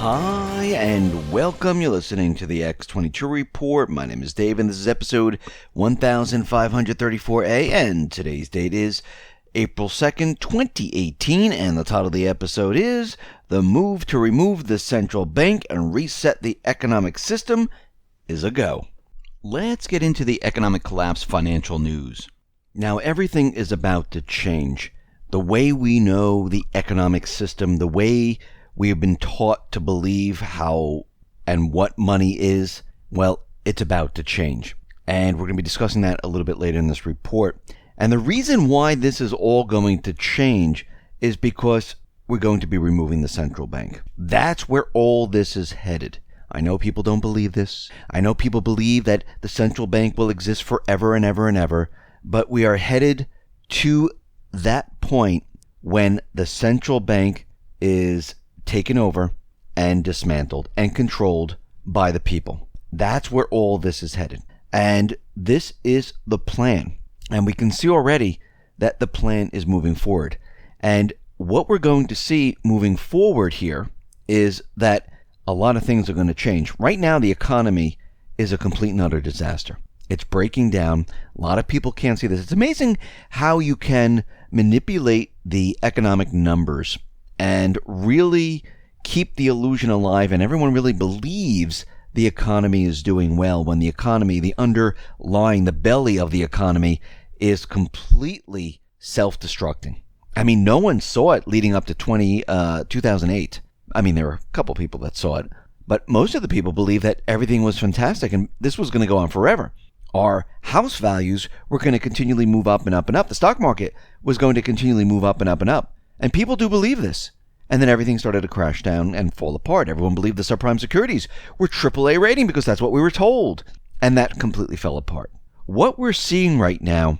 Hi, and welcome. You're listening to the X22 Report. My name is Dave, and this is episode 1534A, and today's date is April 2nd, 2018, and the title of the episode is The Move to Remove the Central Bank and Reset the Economic System is a Go. Let's get into the economic collapse financial news. Now, everything is about to change. The way we know the economic system, the way we have been taught to believe how and what money is, well, it's about to change. And we're going to be discussing that a little bit later in this report. And the reason why this is all going to change is because we're going to be removing the central bank. That's where all this is headed. I know people don't believe this. I know people believe that the central bank will exist forever and ever and ever. But we are headed to that point when the central bank is taken over and dismantled and controlled by the people. That's where all this is headed. And this is the plan. And we can see already that the plan is moving forward. And what we're going to see moving forward here is that a lot of things are going to change. Right now, the economy is a complete and utter disaster. It's breaking down. A lot of people can't see this. It's amazing how you can manipulate the economic numbers and really keep the illusion alive, and everyone really believes the economy is doing well when the economy, the underlying, the belly of the economy is completely self-destructing. I mean, no one saw it leading up to 2008. I mean, there were a couple people that saw it, but most of the people believed that everything was fantastic and this was going to go on forever. Our house values were going to continually move up and up and up. The stock market was going to continually move up and up and up. And people do believe this. And then everything started to crash down and fall apart. Everyone believed the subprime securities were AAA rating because that's what we were told. And that completely fell apart. What we're seeing right now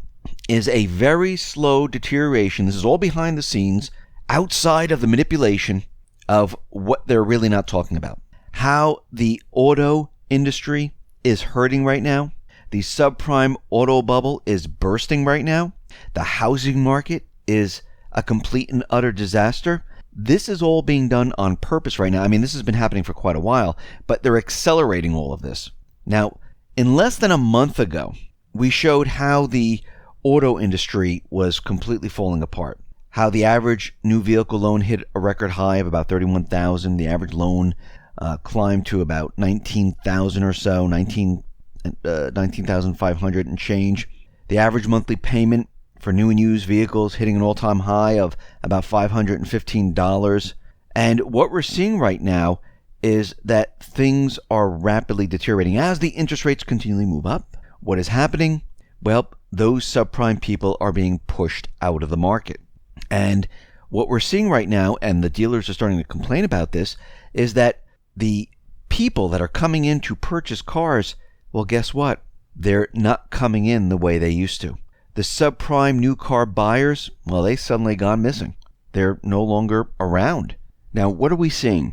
is a very slow deterioration. This is all behind the scenes, outside of the manipulation of what they're really not talking about. How the auto industry is hurting right now. The subprime auto bubble is bursting right now. The housing market is a complete and utter disaster. This is all being done on purpose right now. I mean, this has been happening for quite a while, but they're accelerating all of this. Now, in less than a month ago, we showed how the auto industry was completely falling apart. How the average new vehicle loan hit a record high of about $31,000. The average loan climbed to about $19,000 or so, $19,500 and change. The average monthly payment for new and used vehicles hitting an all-time high of about $515. And what we're seeing right now is that things are rapidly deteriorating. As the interest rates continually move up, what is happening? Well, those subprime people are being pushed out of the market. And what we're seeing right now, and the dealers are starting to complain about this, is that the people that are coming in to purchase cars, well, guess what? They're not coming in the way they used to. The subprime new car buyers, well, they suddenly gone missing. They're no longer around. Now, what are we seeing?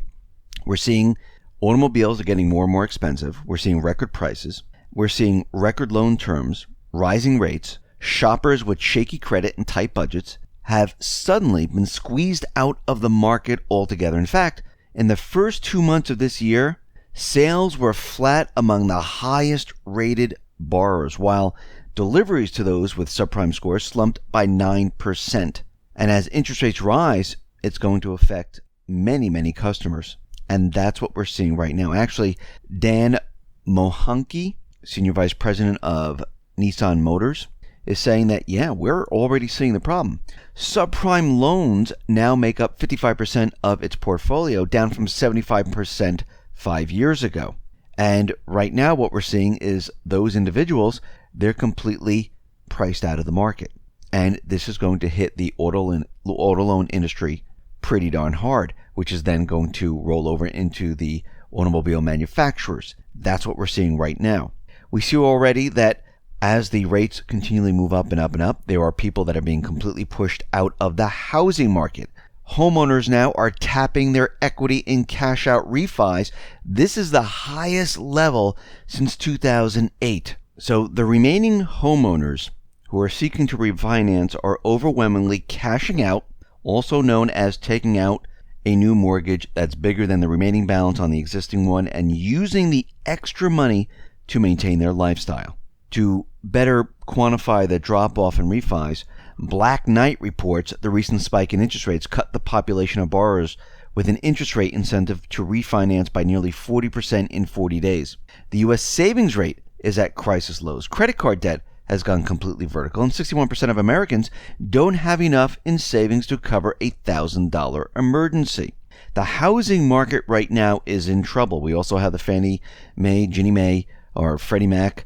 We're seeing automobiles are getting more and more expensive. We're seeing record prices. We're seeing record loan terms, rising rates. Shoppers with shaky credit and tight budgets have suddenly been squeezed out of the market altogether. In fact, in the first 2 months of this year, sales were flat among the highest rated borrowers, while deliveries to those with subprime scores slumped by 9%. And as interest rates rise, it's going to affect many, many customers. And that's what we're seeing right now. Actually, Dan Mohanke, Senior Vice President of Nissan Motors, is saying that, yeah, we're already seeing the problem. Subprime loans now make up 55% of its portfolio, down from 75% 5 years ago. And right now what we're seeing is those individuals, they're completely priced out of the market. And this is going to hit the auto loan industry pretty darn hard, which is then going to roll over into the automobile manufacturers. That's what we're seeing right now. We see already that as the rates continually move up and up and up, there are people that are being completely pushed out of the housing market. Homeowners now are tapping their equity in cash out refis. This is the highest level since 2008. So the remaining homeowners who are seeking to refinance are overwhelmingly cashing out, also known as taking out a new mortgage that's bigger than the remaining balance on the existing one and using the extra money to maintain their lifestyle. To better quantify the drop-off in refis, Black Knight reports the recent spike in interest rates cut the population of borrowers with an interest rate incentive to refinance by nearly 40% in 40 days. The U.S. savings rate is at crisis lows. Credit card debt has gone completely vertical, and 61% of Americans don't have enough in savings to cover a $1,000 emergency. The housing market right now is in trouble. We also have the Fannie Mae, Ginnie Mae, or Freddie Mac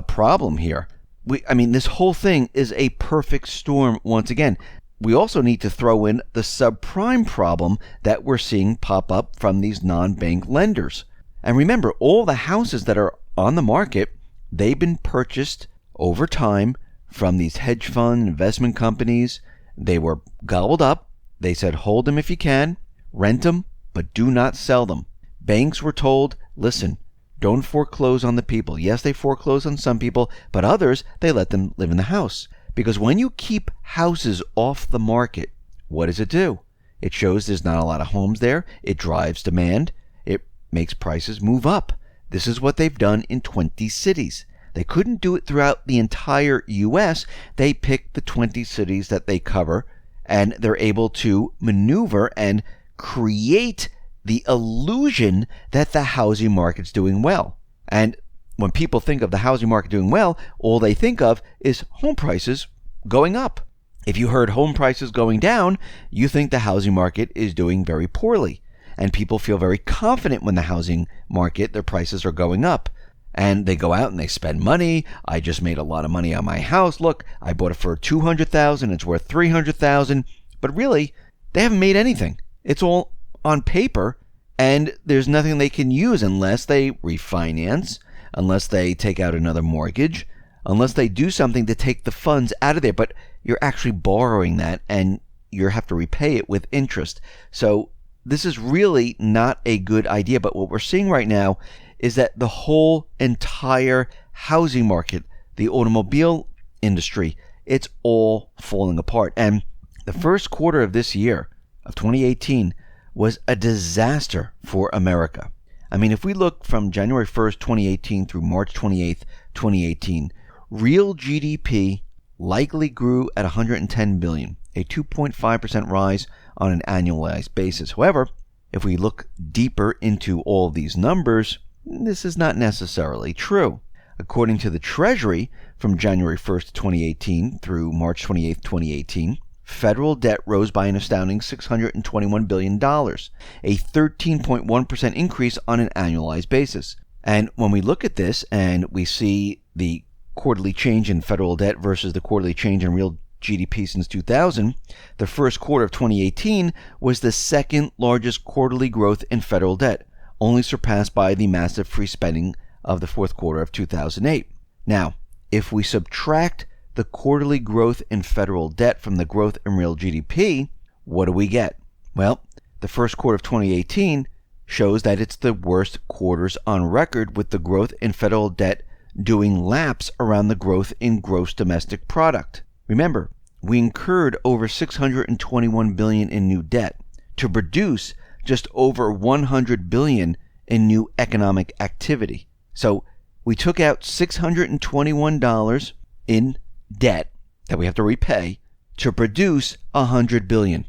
problem here. This whole thing is a perfect storm once again. We also need to throw in the subprime problem that we're seeing pop up from these non-bank lenders. And remember, all the houses that are on the market, they've been purchased over time from these hedge fund investment companies. They were gobbled up. They said, hold them if you can, rent them, but do not sell them. Banks were told, listen, don't foreclose on the people. Yes, they foreclose on some people, but others, they let them live in the house. Because when you keep houses off the market, what does it do? It shows there's not a lot of homes there. It drives demand. It makes prices move up. This is what they've done in 20 cities. They couldn't do it throughout the entire U.S. They picked the 20 cities that they cover, and they're able to maneuver and create the illusion that the housing market's doing well. And when people think of the housing market doing well, all they think of is home prices going up. If you heard home prices going down, you think the housing market is doing very poorly. And people feel very confident when the housing market, their prices are going up. And they go out and they spend money. I just made a lot of money on my house. Look, I bought it for $200,000. It's worth $300,000. But really, they haven't made anything. It's all on paper, and there's nothing they can use unless they refinance, unless they take out another mortgage, unless they do something to take the funds out of there. But you're actually borrowing that, and you have to repay it with interest. So this is really not a good idea. But what we're seeing right now is that the whole entire housing market, the automobile industry, it's all falling apart. And the first quarter of this year, of 2018, was a disaster for America. If we look from January 1st, 2018 through March 28th, 2018, real GDP likely grew at $110 billion, a 2.5% rise on an annualized basis. However, if we look deeper into all these numbers, this is not necessarily true. According to the Treasury, from January 1st, 2018 through March 28th, 2018, federal debt rose by an astounding $621 billion, a 13.1% increase on an annualized basis. And when we look at this and we see the quarterly change in federal debt versus the quarterly change in real GDP since 2000, the first quarter of 2018 was the second largest quarterly growth in federal debt, only surpassed by the massive free spending of the fourth quarter of 2008. Now, if we subtract the quarterly growth in federal debt from the growth in real GDP, what do we get? Well, the first quarter of 2018 shows that it's the worst quarters on record, with the growth in federal debt doing laps around the growth in gross domestic product. Remember, we incurred over $621 billion in new debt to produce just over $100 billion in new economic activity. So we took out $621 in debt that we have to repay to produce $100 billion.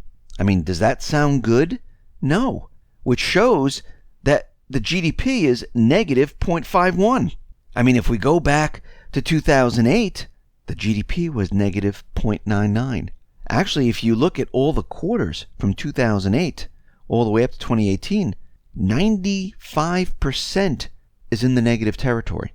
Does that sound good? No. Which shows that the GDP is negative 0.51. If we go back to 2008, the GDP was negative 0.99. Actually, if you look at all the quarters from 2008 all the way up to 2018, 95% is in the negative territory.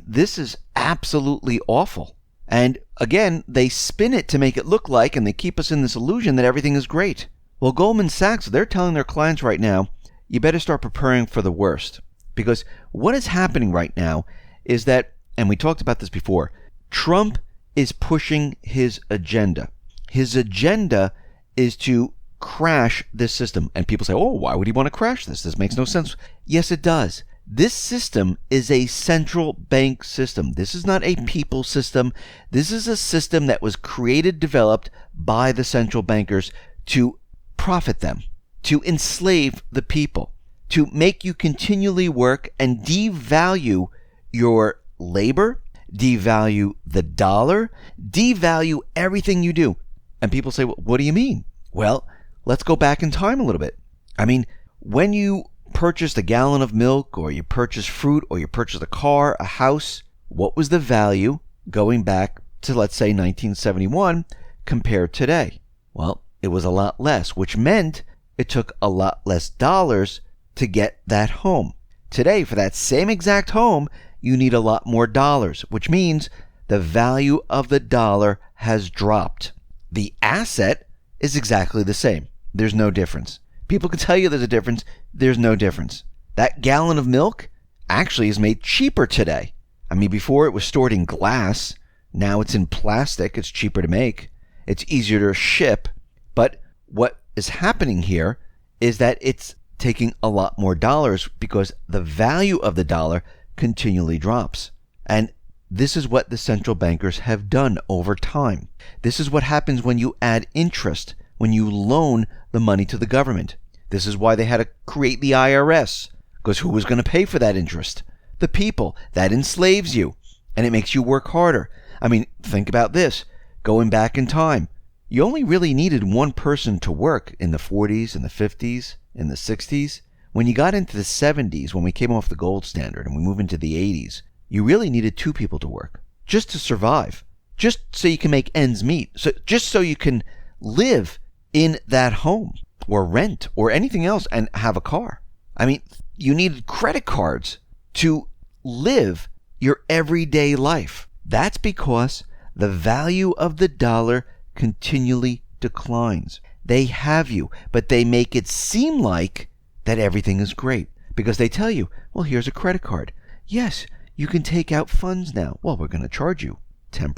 This is absolutely awful. And again, they spin it to make it look like, and they keep us in this illusion that everything is great. Well, Goldman Sachs, they're telling their clients right now, you better start preparing for the worst. Because what is happening right now is that, and we talked about this before, Trump is pushing his agenda. His agenda is to crash this system. And people say, oh, why would he want to crash this? This makes no sense. Yes, it does. This system is a central bank system. This is not a people system. This is a system that was created, developed by the central bankers to profit them, to enslave the people, to make you continually work and devalue your labor, devalue the dollar, devalue everything you do. And people say, well, what do you mean? Well, let's go back in time a little bit. I mean, when you purchased a gallon of milk, or you purchased fruit, or you purchased a car, a house, what was the value going back to, let's say, 1971 compared to today? Well, it was a lot less, which meant it took a lot less dollars to get that home. Today, for that same exact home, you need a lot more dollars, which means the value of the dollar has dropped. The asset is exactly the same. There's no difference. People can tell you there's a difference. There's no difference. That gallon of milk actually is made cheaper today. I mean, before it was stored in glass. Now it's in plastic. It's cheaper to make. It's easier to ship. But what is happening here is that it's taking a lot more dollars because the value of the dollar continually drops. And this is what the central bankers have done over time. This is what happens when you add interest, when you loan the money to the government. This is why they had to create the IRS, because who was going to pay for that interest? The people. That enslaves you, and it makes you work harder. I mean, think about this. Going back in time, you only really needed one person to work in the 40s, in the 50s, in the 60s. When you got into the 70s, when we came off the gold standard and we moved into the 80s, you really needed two people to work just to survive, just so you can make ends meet, just so you can live in that home or rent or anything else and have a car. I mean, you needed credit cards to live your everyday life. That's because the value of the dollar continually declines. They have you, but they make it seem like that everything is great because they tell you, well, here's a credit card. Yes, you can take out funds now. Well, we're going to charge you 10%,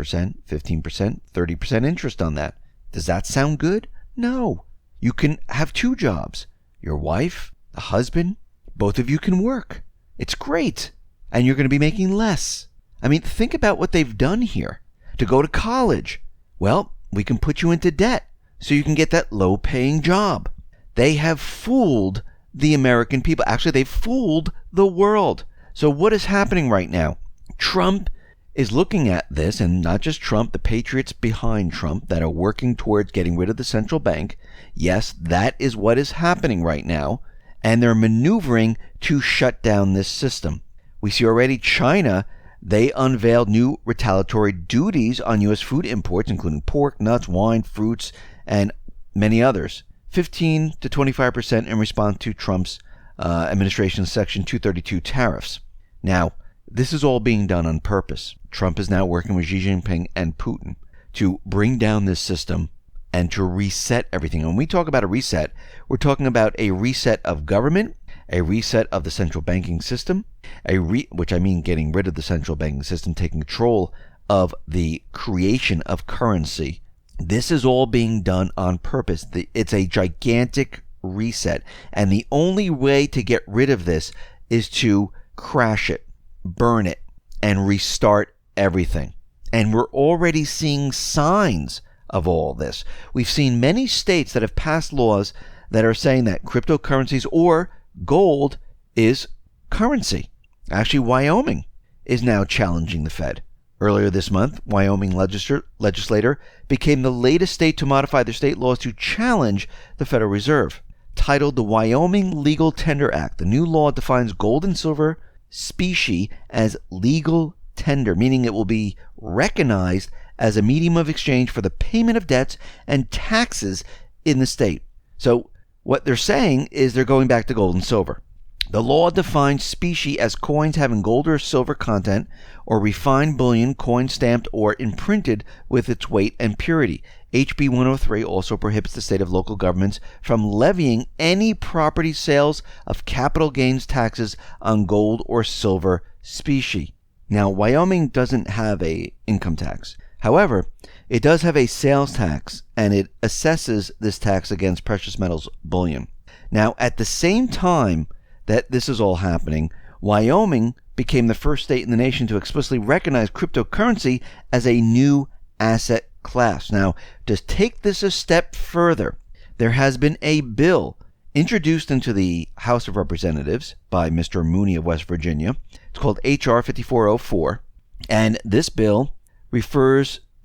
15%, 30% interest on that. Does that sound good? No. You can have two jobs. Your wife, the husband, both of you can work. It's great. And you're going to be making less. I mean, think about what they've done here. To go to college, well, we can put you into debt so you can get that low-paying job. They have fooled the American people. Actually, they've fooled the world. So what is happening right now? Trump is looking at this, and not just Trump, the patriots behind Trump that are working towards getting rid of the central bank. Yes, that is what is happening right now, and they're maneuvering to shut down this system. We see already China, they unveiled new retaliatory duties on U.S. food imports, including pork, nuts, wine, fruits, and many others. 15 to 25% in response to Trump's administration's Section 232 tariffs. Now, this is all being done on purpose. Trump is now working with Xi Jinping and Putin to bring down this system and to reset everything. And when we talk about a reset, we're talking about a reset of government, a reset of the central banking system, which I mean getting rid of the central banking system, taking control of the creation of currency. This is all being done on purpose. It's a gigantic reset. And the only way to get rid of this is to crash it, burn it, and restart everything. And we're already seeing signs of all this. We've seen many states that have passed laws that are saying that cryptocurrencies or gold is currency. Actually, Wyoming is now challenging the Fed. Earlier this month, Wyoming legislator became the latest state to modify their state laws to challenge the Federal Reserve. Titled the Wyoming Legal Tender Act, the new law defines gold and silver specie as legal tender, meaning it will be recognized as a medium of exchange for the payment of debts and taxes in the state. So what they're saying is they're going back to gold and silver. The law defines specie as coins having gold or silver content, or refined bullion, coin stamped or imprinted with its weight and purity. HB 103 also prohibits the state of local governments from levying any property sales of capital gains taxes on gold or silver specie. Now, Wyoming doesn't have a income tax. However, it does have a sales tax, and it assesses this tax against precious metals bullion. Now, at the same time that this is all happening, Wyoming became the first state in the nation to explicitly recognize cryptocurrency as a new asset class. Now, to take this a step further, there has been a bill introduced into the House of Representatives by Mr. Mooney of West Virginia. It's called H.R. 5404, and this bill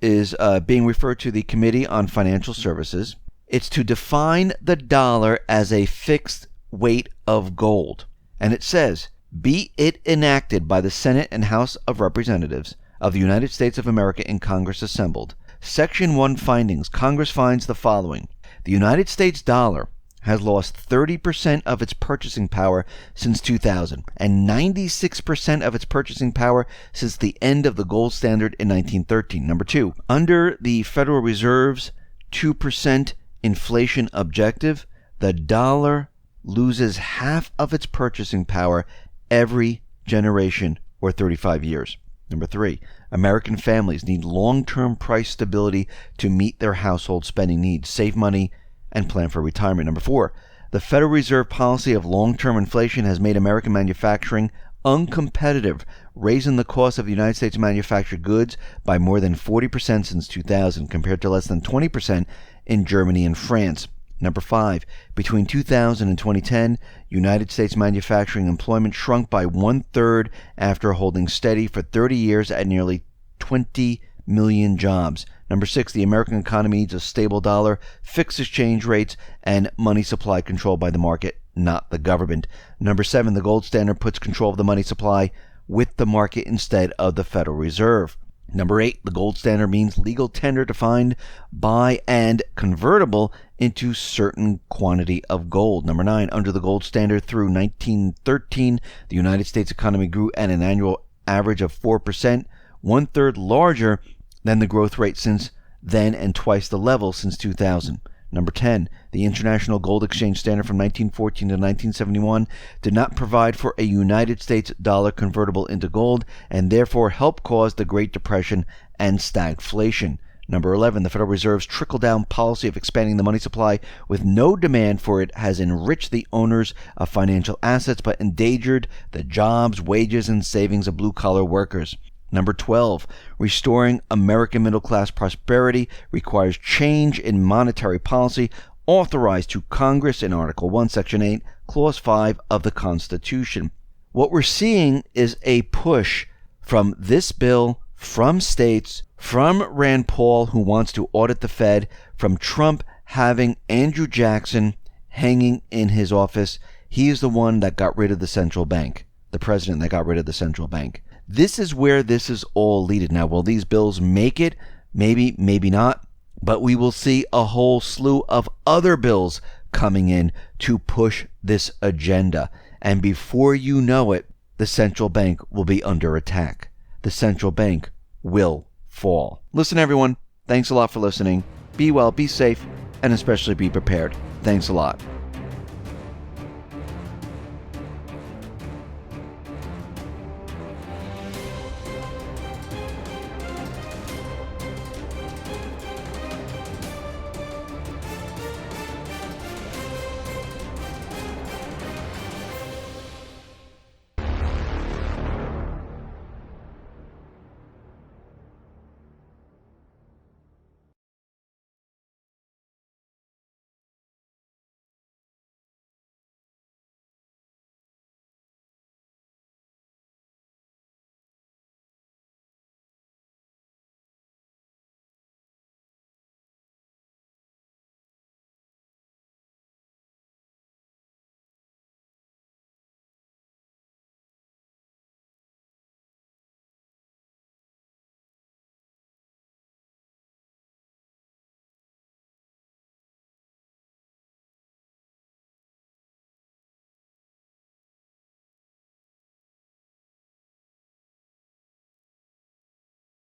is being referred to the Committee on Financial Services. It's to define the dollar as a fixed weight of gold. And it says, be it enacted by the Senate and House of Representatives of the United States of America in Congress assembled. Section 1 findings. Congress finds the following. The United States dollar has lost 30% of its purchasing power since 2000 and 96% of its purchasing power since the end of the gold standard in 1913. Number 2, under the Federal Reserve's 2% inflation objective, the dollar loses half of its purchasing power every generation or 35 years. Number 3, American families need long-term price stability to meet their household spending needs, save money, and plan for retirement. Number 4, the Federal Reserve policy of long-term inflation has made American manufacturing uncompetitive, raising the cost of the United States manufactured goods by more than 40% since 2000, compared to less than 20% in Germany and France. Number 5, between 2000 and 2010, United States manufacturing employment shrunk by 1/3 after holding steady for 30 years at nearly 20 million jobs. Number 6, the American economy needs a stable dollar, fixed exchange rates, and money supply controlled by the market, not the government. Number 7, the gold standard puts control of the money supply with the market instead of the Federal Reserve. Number 8, the gold standard means legal tender defined by and convertible into certain quantity of gold. Number 9, under the gold standard through 1913, the United States economy grew at an annual average of 4%, 1/3 larger than the growth rate since then and twice the level since 2000. Number 10, the International Gold Exchange Standard from 1914 to 1971 did not provide for a United States dollar convertible into gold and therefore helped cause the Great Depression and stagflation. Number 11, the Federal Reserve's trickle-down policy of expanding the money supply with no demand for it has enriched the owners of financial assets but endangered the jobs, wages, and savings of blue-collar workers. Number 12, restoring American middle-class prosperity requires change in monetary policy authorized to Congress in Article 1, Section 8, Clause 5 of the Constitution. What we're seeing is a push from this bill, from states, from Rand Paul, who wants to audit the Fed, from Trump having Andrew Jackson hanging in his office. He is the one that got rid of the central bank, the president that got rid of the central bank. This is where this is all leaded. Now, will these bills make it? Maybe, maybe not. But we will see a whole slew of other bills coming in to push this agenda. And before you know it, the central bank will be under attack. The central bank will fall. Listen, everyone, thanks a lot for listening. Be well, be safe, and especially be prepared. Thanks a lot.